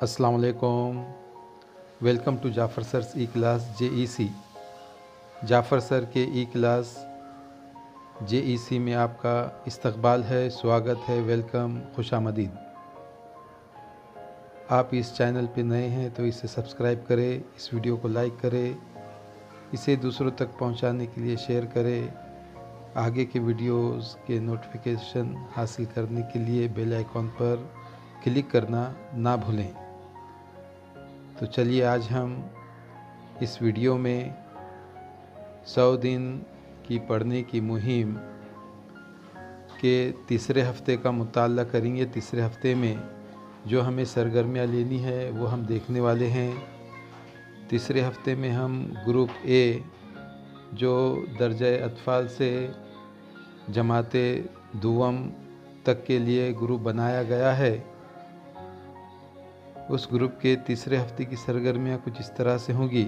अस्सलाम वालेकुम। Welcome to Jafar sir's e class JEC। Jafar sir के ई क्लास JEC में आपका इस्तकबाल है, स्वागत है, वेलकम, खुशामदीद। आप इस चैनल पे नए हैं तो इसे सब्सक्राइब करें, इस वीडियो को लाइक करें, इसे दूसरों तक पहुंचाने के लिए शेयर करें। आगे के वीडियोस के नोटिफिकेशन हासिल करने के लिए बेल आइकॉन पर क्लिक करना ना भूलें। तो चलिए आज हम इस वीडियो में 100 दिन की पढ़ने की मुहिम के तीसरे हफ्ते का मुताला करेंगे। तीसरे हफ्ते में जो हमें सरगर्मियाँ लेनी है वो हम देखने वाले हैं। तीसरे हफ्ते में हम ग्रुप ए जो दर्जे अतफ़ाल से जमाते दुवम तक के लिए ग्रुप बनाया गया है, उस ग्रुप के तीसरे हफ्ते की सरगर्मियाँ कुछ इस तरह से होंगी।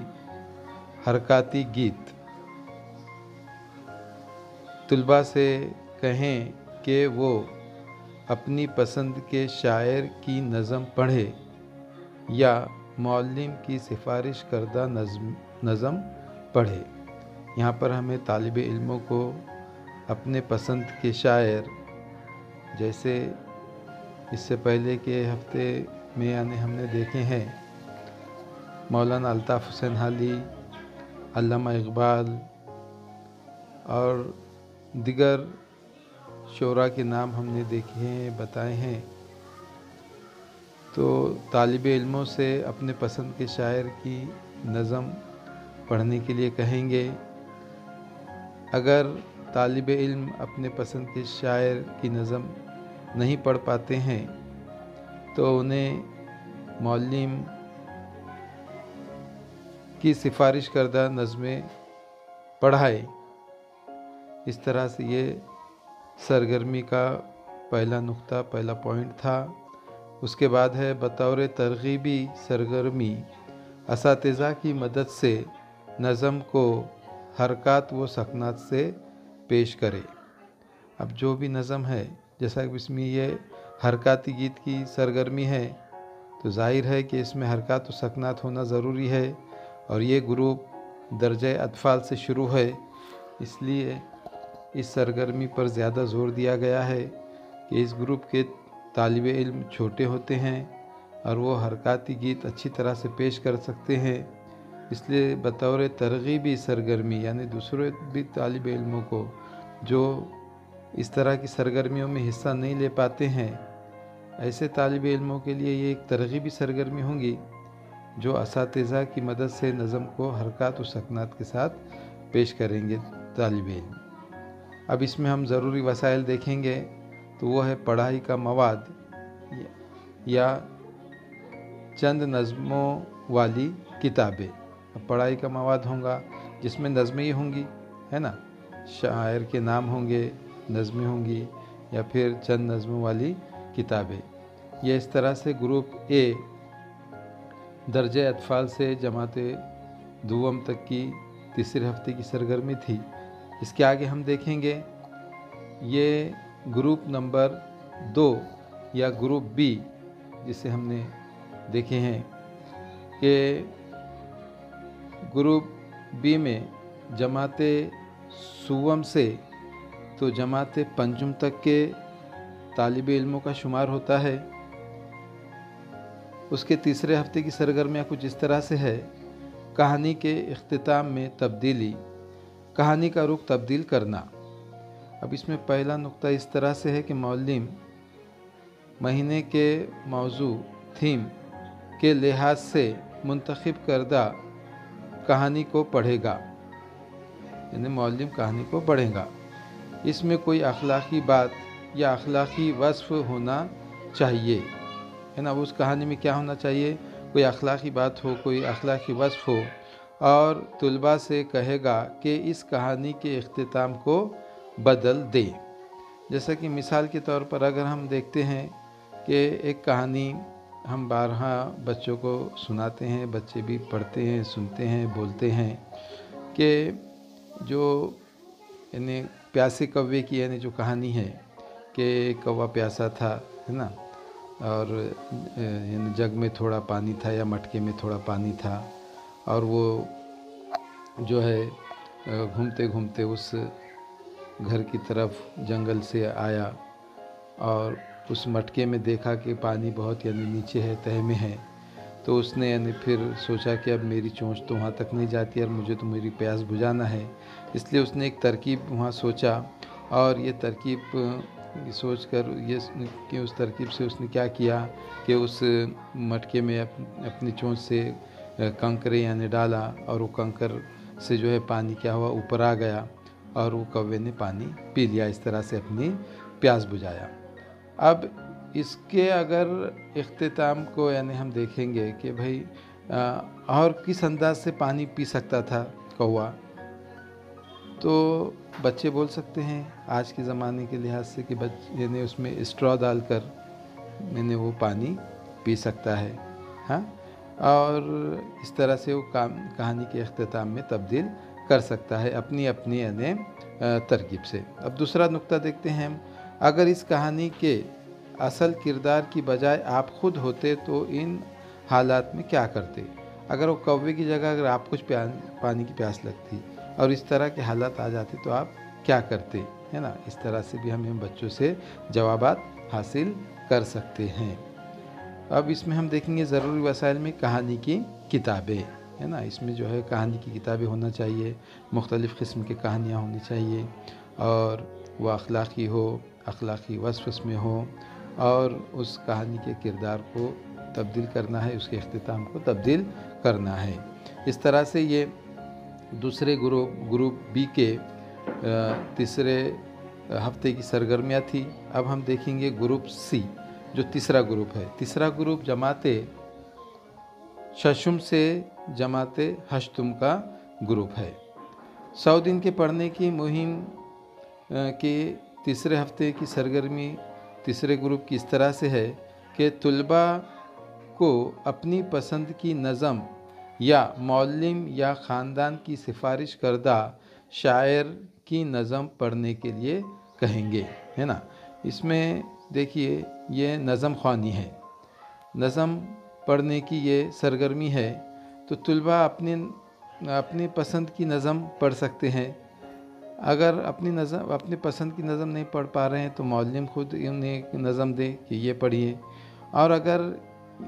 हरकाती गीत। तुलबा से कहें कि वो अपनी पसंद के शायर की नज़म पढ़े या मौल्लिम की सिफारिश करदा नज़म पढ़े। यहाँ पर हमें तालिब इल्मों को अपने पसंद के शायर, जैसे इससे पहले के हफ्ते में यानी हमने देखे हैं मौलाना अल्ताफ़ हुसैन हाली, अल्लामा इक़बाल और दिगर शोरा के नाम हमने देखे हैं, बताए हैं। तो तालिब इल्मों से अपने पसंद के शायर की नज़म पढ़ने के लिए कहेंगे। अगर तालिब इल्म अपने पसंद के शायर की नज़म नहीं पढ़ पाते हैं तो उन्हें मौल्लिम की सिफारिश करदा नज़में पढ़ाए। इस तरह से ये सरगर्मी का पहला नुक्ता, पहला पॉइंट था। उसके बाद है बतौर तरग़ीबी सरगर्मी असातिज़ा की मदद से नज़म को हरकत व सकनात से पेश करे। अब जो भी नज़म है, जैसा कि इसमें ये हरकाती गीत की सरगर्मी है, तो ज़ाहिर है कि इसमें हरकत व सकनात होना ज़रूरी है। और ये ग्रुप दर्जे अतफ़ाल से शुरू है, इसलिए इस सरगर्मी पर ज़्यादा ज़ोर दिया गया है कि इस ग्रुप के तालिब इल्म छोटे होते हैं और वो हरकाती गीत अच्छी तरह से पेश कर सकते हैं। इसलिए बतौर तरग़ीबी सरगर्मी यानी दूसरे भी तालिब इल्मों को जो इस तरह की सरगर्मियों में हिस्सा नहीं ले पाते हैं, ऐसे तालिब इल्मों के लिए ये एक तरग़ीबी सरगर्मी होंगी जो असातिज़ा की मदद से नज़म को हरकत व सकनात के साथ पेश करेंगे तालिब इल्म। अब इसमें हम ज़रूरी वसाइल देखेंगे, तो वो है पढ़ाई का मवाद या चंद नज़मों वाली किताबें। अब पढ़ाई का मवाद होगा जिसमें नज़में ही होंगी, है ना, शायर के नाम होंगे, नज़में होंगी या फिर चंद नज़मों वाली किताबें। ये इस तरह से ग्रुप ए दर्जे अतफ़ाल से जमाते दुवम तक की तीसरे हफ्ते की सरगर्मी थी। इसके आगे हम देखेंगे ये ग्रुप नंबर 2 या ग्रुप बी, जिसे हमने देखे हैं कि ग्रुप बी में जमाते सुवम से तो जमाते पंजुम तक के तालिब इल्मों का शुमार होता है। उसके तीसरे हफ्ते की सरगर्मियाँ कुछ इस तरह से है। कहानी के इख्तिताम में तब्दीली, कहानी का रुख तब्दील करना। अब इसमें पहला नुक्ता इस तरह से है कि मौल्लिम महीने के मौजू थीम के लिहाज से मुंतखब करदा कहानी को पढ़ेगा, यानी मौल्लिम कहानी को पढ़ेगा। इसमें कोई अखलाक़ी बात या अखलाक़ी वस्फ़ होना चाहिए, है ना। उस कहानी में क्या होना चाहिए, कोई अखलाक़ी बात हो, कोई अखलाक़ी वस्फ़ हो। और तुलबा से कहेगा कि इस कहानी के इख्तिताम को बदल दे। जैसा कि मिसाल के तौर पर अगर हम देखते हैं कि एक कहानी हम बारहा बच्चों को सुनाते हैं, बच्चे भी पढ़ते हैं, सुनते हैं, बोलते हैं कि जो यानी प्यासे कौवे की यानी जो कहानी है कि कौवा प्यासा था, है ना, और यानी जग में थोड़ा पानी था या मटके में थोड़ा पानी था, और वो जो है घूमते घूमते उस घर की तरफ जंगल से आया और उस मटके में देखा कि पानी बहुत यानी नीचे है, तह में है। तो उसने यानी फिर सोचा कि अब मेरी चोंच तो वहाँ तक नहीं जाती और मुझे तो मेरी प्यास बुझाना है, इसलिए उसने एक तरकीब वहाँ सोचा। और ये तरकीब सोच कर ये कि उस तरकीब से उसने क्या किया कि उस मटके में अपनी चोंच से कंकरे यानी डाला, और वो कंकर से जो है पानी क्या हुआ, ऊपर आ गया और वो कौवे ने पानी पी लिया। इस तरह से अपनी प्यास बुझाया। अब इसके अगर इख्तिताम को यानी हम देखेंगे कि भाई और किस अंदाज से पानी पी सकता था कौवा, तो बच्चे बोल सकते हैं आज के ज़माने के लिहाज से कि यानी उसमें स्ट्रॉ डालकर मैंने वो पानी पी सकता है। हाँ, और इस तरह से वो कहानी के इख्तिताम में तब्दील कर सकता है अपनी अपनी यानी तरकीब से। अब दूसरा नुक्ता देखते हैं हम, अगर इस कहानी के असल किरदार की बजाय आप खुद होते तो इन हालात में क्या करते? अगर वो कौवे की जगह अगर आप कुछ पानी की प्यास लगती और इस तरह के हालात आ जाते तो आप क्या करते, है ना। इस तरह से भी हम बच्चों से जवाबात हासिल कर सकते हैं। अब इसमें हम देखेंगे ज़रूरी वसाइल में कहानी की किताबें, है ना। इसमें जो है कहानी की किताबें होना चाहिए, मुख्तलिफ़ किस्म की कहानियाँ होनी चाहिए, और वह अखलाक़ी हो, अखलाक़ी वस्फ़ उसमें हो, और उस कहानी के किरदार को तब्दील करना है, उसके इख्तिताम को तब्दील करना है। इस तरह से ये दूसरे ग्रुप बी के तीसरे हफ्ते की सरगर्मियाँ थी। अब हम देखेंगे ग्रुप सी जो तीसरा ग्रुप है। तीसरा ग्रुप जमाते शशुम से जमाते हश्तुम का ग्रुप है। 100 दिन के पढ़ने की मुहिम के तीसरे हफ्ते की सरगर्मी तीसरे ग्रुप की इस तरह से है कि तुलबा को अपनी पसंद की नज़म या मौल्लिम या ख़ानदान की सिफारिश करदा शायर की नज़म पढ़ने के लिए कहेंगे, है ना। इसमें देखिए ये नज़म ख़्वानी है, नज़म पढ़ने की ये सरगर्मी है। तो तुलबा अपनी पसंद की नज़म पढ़ सकते हैं। अगर अपनी पसंद की नज़म नहीं पढ़ पा रहे हैं तो मौल्लिम खुद उन्हें एक नज़म दे कि ये पढ़िए। और अगर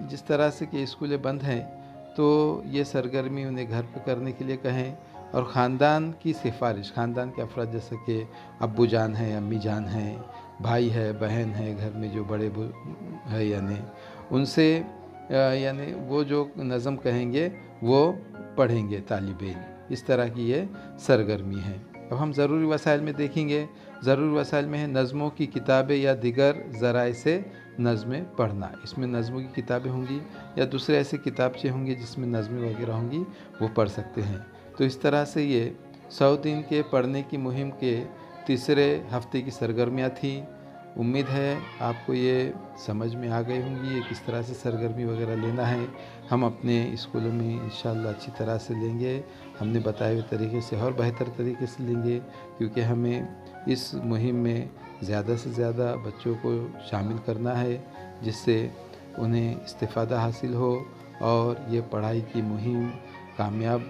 जिस तरह से कि स्कूलें बंद हैं तो ये सरगर्मी उन्हें घर पर करने के लिए कहें। और ख़ानदान की सिफारिश, ख़ानदान के अफराद जैसे कि अब्बू जान हैं, अम्मी जान हैं, भाई है, बहन है, घर में जो बड़े है यानी उनसे यानी वो जो नज़म कहेंगे वो पढ़ेंगे तालिब इल्म। इस तरह की ये सरगर्मी है। अब हम ज़रूरी वसाइल में देखेंगे। ज़रूरी वसाइल में है नज़मों की किताबें या दिगर ज़राए से नज़में पढ़ना। इसमें नज़मों की किताबें होंगी या दूसरे ऐसे किताबचे होंगे जिसमें नज़में वगैरह होंगी, वो पढ़ सकते हैं। तो इस तरह से ये 100 दिन के पढ़ने की मुहिम के तीसरे हफ्ते की सरगर्मियाँ थी। उम्मीद है आपको ये समझ में आ गई होंगी ये किस तरह से सरगर्मी वगैरह लेना है। हम अपने स्कूलों में इंशाअल्लाह अच्छी तरह से लेंगे, हमने बताए हुए तरीके से और बेहतर तरीके से लेंगे, क्योंकि हमें इस मुहिम में ज़्यादा से ज़्यादा बच्चों को शामिल करना है जिससे उन्हें इस्तिफ़ादा हासिल हो और ये पढ़ाई की मुहिम कामयाब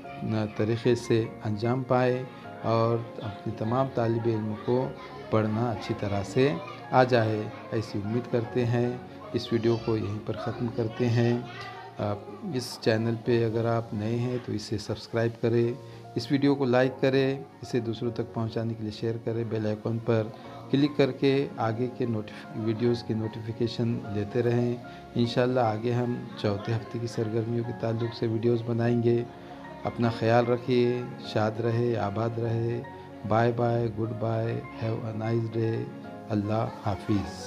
तरीके से अंजाम पाए और अपने तमाम तालिब इल्म को पढ़ना अच्छी तरह से आ जाए, ऐसी उम्मीद करते हैं। इस वीडियो को यहीं पर ख़त्म करते हैं। इस चैनल पे अगर आप नए हैं तो इसे सब्सक्राइब करें, इस वीडियो को लाइक करें, इसे दूसरों तक पहुंचाने के लिए शेयर करें। बेल आइकॉन पर क्लिक करके आगे के वीडियोस की नोटिफिकेशन लेते रहें। इंशाल्लाह आगे हम चौथे हफ्ते की सरगर्मियों के ताल्लुक़ से वीडियोस बनाएंगे। अपना ख्याल रखिए, शाद रहे, आबाद रहे। Bye bye, goodbye, have a nice day. अल्लाह हाफिज़।